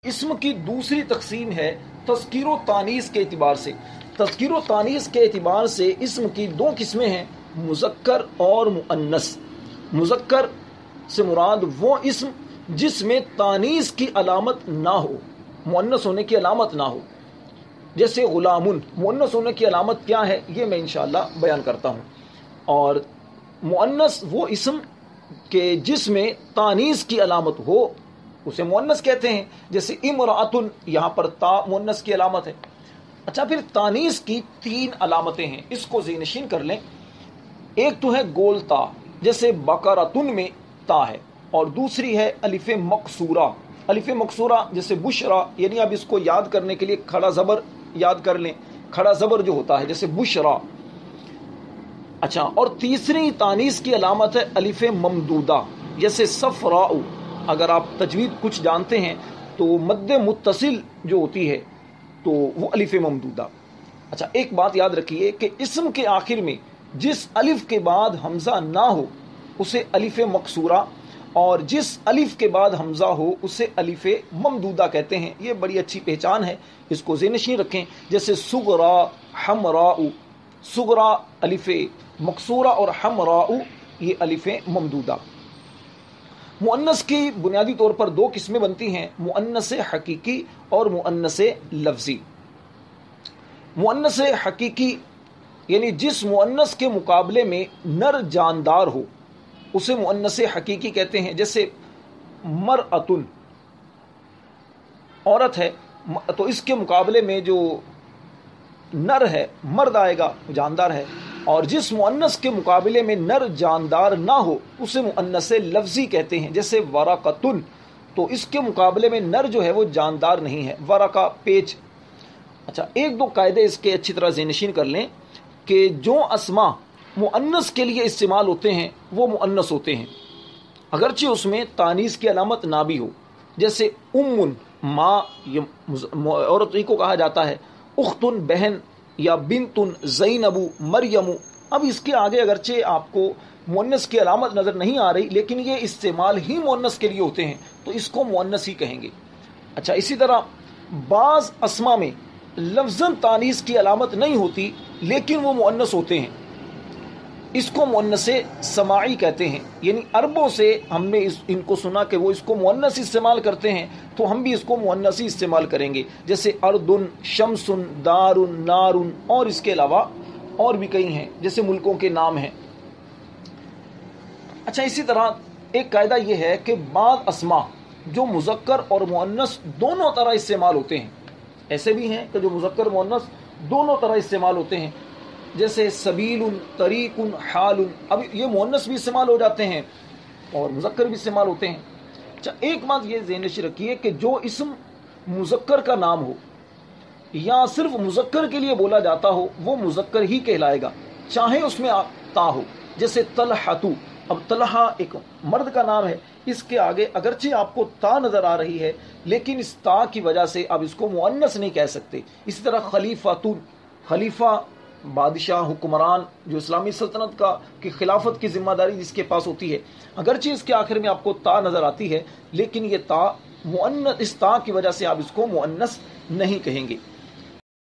اسم کی دوسری تقسیم ہے تذکیر و تانیث کے اعتبار سے۔ تذکیر و تانیث کے اعتبار سے اسم کی دو قسمیں ہیں، مذکر اور مؤنث۔ مذکر سے مراد وہ اسم جس میں تانیث کی علامت نہ ہو، مؤنث ہونے کی علامت نہ ہو، جیسے غلامن۔ مؤنث ہونے کی علامت کیا ہے یہ میں انشاءاللہ بیان کرتا ہوں۔ اور مؤنث وہ اسم کہ جس میں تانیث کی علامت ہو، اسے مؤنث کہتے ہیں، جیسے امرأۃن، یہاں پر تا مؤنث کی علامت ہے۔ اچھا، پھر تانیث کی تین علامتیں ہیں، اس کو ذہن نشین کر لیں۔ ایک تو ہے گول تا، جیسے بقرۃن میں تا ہے، اور دوسری ہے الف مقصورہ۔ الف مقصورہ جیسے بشرا، یعنی اب اس کو یاد کرنے کے لیے کھڑا زبر یاد کر لیں، کھڑا زبر جو ہوتا ہے جیسے بشرا۔ اچھا، اور تیسری تانیث کی علامت ہے الف ممدودہ، جیسے صفراء۔ اگر آپ تجوید کچھ جانتے ہیں تو مد متصل جو ہوتی ہے تو وہ الف ممدودہ۔ اچھا، ایک بات یاد رکھیے کہ اسم کے آخر میں جس الف کے بعد حمزہ نہ ہو اسے الف مقصورہ، اور جس الف کے بعد حمزہ ہو اسے الف ممدودہ کہتے ہیں۔ یہ بڑی اچھی پہچان ہے، اس کو ذہن نشین رکھیں۔ جیسے صغرا، حمراء، صغرا الف مقصورہ اور حمراء یہ الف ممدودہ۔ مؤنث کی بنیادی طور پر دو قسمیں بنتی ہیں، مؤنث حقیقی اور مؤنث لفظی۔ مؤنث حقیقی یعنی جس مؤنث کے مقابلے میں نر جاندار ہو اسے مؤنث حقیقی کہتے ہیں، جیسے مرأۃن، عورت ہے تو اس کے مقابلے میں جو نر ہے، مرد آئے گا، جاندار ہے۔ اور جس مؤنث کے مقابلے میں نر جاندار نہ ہو اسے مؤنث لفظی کہتے ہیں، جیسے ورقۃن، تو اس کے مقابلے میں نر جو ہے وہ جاندار نہیں ہے، ورقہ پیچ۔ اچھا، ایک دو قاعدے اس کے اچھی طرح ذہن نشین کر لیں کہ جو اسما مؤنث کے لیے استعمال ہوتے ہیں وہ مؤنث ہوتے ہیں اگرچہ اس میں تانیث کی علامت نہ بھی ہو، جیسے امن، ماں، عورت کو کہا جاتا ہے، اختن، بہن، یا بنتن، زینب، مریم۔ اب اس کے آگے اگرچہ آپ کو مؤنث کی علامت نظر نہیں آ رہی لیکن یہ استعمال ہی مؤنث کے لیے ہوتے ہیں تو اس کو مؤنث ہی کہیں گے۔ اچھا، اسی طرح بعض اسما میں لفظاً تانیث کی علامت نہیں ہوتی لیکن وہ مؤنث ہوتے ہیں، اس کو مؤنث سماعی کہتے ہیں۔ یعنی عربوں سے ہم نے ان کو سنا کہ وہ اس کو مؤنث استعمال کرتے ہیں تو ہم بھی اس کو مؤنث ہی استعمال کریں گے، جیسے اردن، شمسن، دارن، نارن، اور اس کے علاوہ اور بھی کئی ہیں جیسے ملکوں کے نام ہیں۔ اچھا، اسی طرح ایک قاعدہ یہ ہے کہ بعض اسما جو مذکر اور مؤنث دونوں طرح استعمال ہوتے ہیں، ایسے بھی ہیں کہ جو مذکر مؤنث دونوں طرح استعمال ہوتے ہیں، جیسے سبیل، طریق، حال۔ اب یہ مؤنث بھی استعمال ہو جاتے ہیں اور مذکر بھی استعمال ہوتے ہیں۔ اچھا، ایک بات یہ ذہن نشین رکھیے کہ جو اسم مذکر کا نام ہو یا صرف مذکر کے لیے بولا جاتا ہو وہ مذکر ہی کہلائے گا، چاہے اس میں تا ہو، جیسے طلحۃ۔ اب طلحہ ایک مرد کا نام ہے، اس کے آگے اگرچہ آپ کو تا نظر آ رہی ہے لیکن اس تا کی وجہ سے آپ اس کو مؤنث نہیں کہہ سکتے۔ اسی طرح خلیفۃ، خلیفہ بادشاہ، حکمران جو اسلامی سلطنت کی خلافت کی ذمہ داری جس کے پاس ہوتی ہے، اگرچہ اس کے آخر میں آپ کو تا نظر آتی ہے لیکن یہ تا مؤنث، اس تا کی وجہ سے آپ اس کو مؤنث نہیں کہیں گے۔